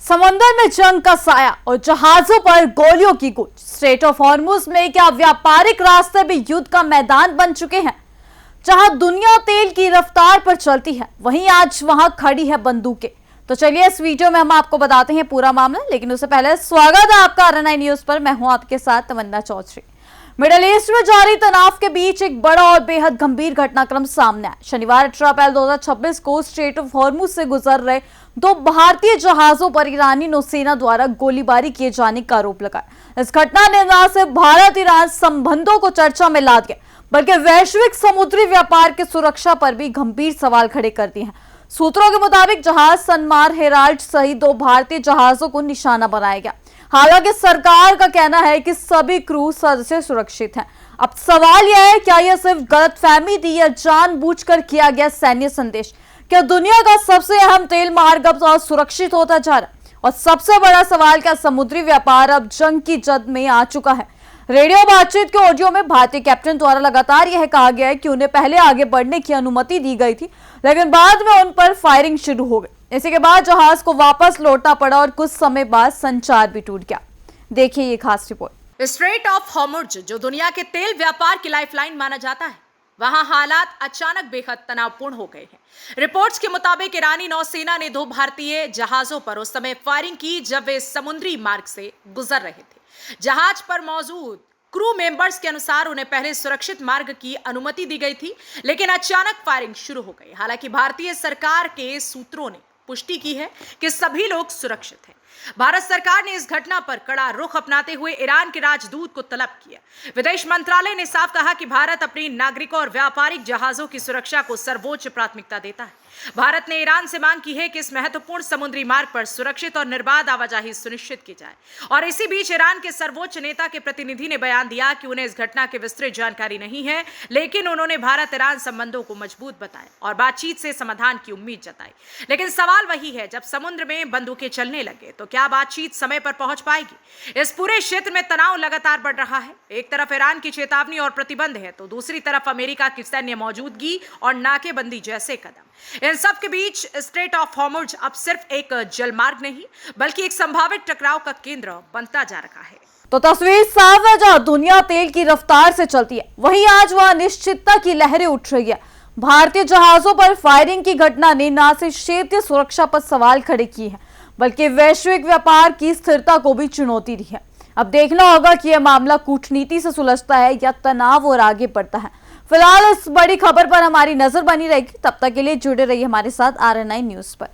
समंदर में जंग का साया और जहाजों पर गोलियों की गूंज। स्ट्रेट ऑफ हॉर्मुज में क्या व्यापारिक रास्ते भी युद्ध का मैदान बन चुके हैं? जहां दुनिया तेल की रफ्तार पर चलती है, वहीं आज वहां खड़ी है बंदूकें। तो चलिए इस वीडियो में हम आपको बताते हैं पूरा मामला, लेकिन उससे पहले स्वागत है आपका RNI न्यूज पर। मैं हूं आपके साथ तमन्ना चौधरी। मिडिल ईस्ट में जारी तनाव के बीच एक बड़ा और बेहद गंभीर घटनाक्रम सामने आया। शनिवार 18 अप्रैल 2026 को स्ट्रेट ऑफ हॉर्मुज से गुजर रहे दो भारतीय जहाजों पर ईरानी नौसेना द्वारा गोलीबारी किए जाने का आरोप लगा। इस घटना ने न सिर्फ भारत ईरान संबंधों को चर्चा में ला दिया, बल्कि वैश्विक समुद्री व्यापार की सुरक्षा पर भी गंभीर सवाल खड़े कर दिए हैं। सूत्रों के मुताबिक जहाज सनमार हेराल्ड सहित दो भारतीय जहाजों को निशाना बनाया गया। हालांकि सरकार का कहना है कि सभी क्रू सदस्य सुरक्षित हैं। अब सवाल यह है, क्या यह सिर्फ गलतफहमी थी या जानबूझकर किया गया सैन्य संदेश? क्या दुनिया का सबसे अहम तेल मार्ग अब सुरक्षित होता जा रहा है? और सबसे बड़ा सवाल, क्या समुद्री व्यापार अब जंग की जद में आ चुका है? रेडियो बातचीत के ऑडियो में भारतीय कैप्टन द्वारा लगातार यह कहा गया है कि उन्हें पहले आगे बढ़ने की अनुमति दी गई थी, लेकिन बाद में उन पर फायरिंग शुरू हो गई। इसी के बाद जहाज को वापस लौटना पड़ा और कुछ समय बाद संचार भी टूट गया। देखिए ये खास रिपोर्ट। स्ट्रेट ऑफ हॉर्मुज, जो दुनिया के तेल व्यापार की लाइफलाइन माना जाता है, वहां हालात अचानक बेहद तनावपूर्ण हो गए हैं। रिपोर्ट्स के मुताबिक ईरानी नौसेना ने दो भारतीय जहाजों पर उस समय फायरिंग की जब वे समुद्री मार्ग से गुजर रहे थे। जहाज पर मौजूद क्रू मेंबर्स के अनुसार उन्हें पहले सुरक्षित मार्ग की अनुमति दी गई थी, लेकिन अचानक फायरिंग शुरू हो गई। हालांकि भारतीय सरकार के सूत्रों ने पुष्टि की है कि सभी लोग सुरक्षित हैं। भारत सरकार ने इस घटना पर कड़ा रुख अपनाते हुए ईरान के राजदूत को तलब किया। विदेश मंत्रालय ने साफ कहा कि भारत अपनी नागरिकों और व्यापारिक जहाजों की सुरक्षा को सर्वोच्च प्राथमिकता देता है। भारत ने ईरान से मांग की है कि इस महत्वपूर्ण समुद्री मार्ग पर सुरक्षित और निर्बाध आवाजाही सुनिश्चित की जाए। और इसी बीच ईरान के सर्वोच्च नेता के प्रतिनिधि ने बयान दिया कि उन्हें इस घटना की विस्तृत जानकारी नहीं है, लेकिन उन्होंने भारत ईरान संबंधों को मजबूत बताया और बातचीत से समाधान की उम्मीद जताई। लेकिन सवाल वही है, जब समुद्र में बंदूकें चलने लगे तो क्या बातचीत समय पर पहुंच पाएगी? इस पूरे क्षेत्र में तनाव लगातार बढ़ रहा है। एक तरफ ईरान की चेतावनी और प्रतिबंध है, तो दूसरी तरफ अमेरिका की सैन्य मौजूदगी और नाकेबंदी जैसे कदम। इन सब के बीच स्ट्रेट ऑफ हॉर्मुज अब सिर्फ एक जलमार्ग नहीं, बल्कि एक संभावित टकराव का केंद्र बनता जा रहा है। तो तस्वीर साफ है, जहां दुनिया तेल की रफ्तार से चलती है, वहीं आज वहां अनिश्चितता की लहरें उठ रही है। भारतीय जहाजों पर फायरिंग की घटना ने न सिर्फ क्षेत्रीय सुरक्षा पर सवाल खड़े किए हैं, बल्कि वैश्विक व्यापार की स्थिरता को भी चुनौती दी है। अब देखना होगा कि यह मामला कूटनीति से सुलझता है या तनाव और आगे बढ़ता है। फिलहाल इस बड़ी खबर पर हमारी नजर बनी रहेगी। तब तक के लिए जुड़े रहिए हमारे साथ RNI न्यूज पर।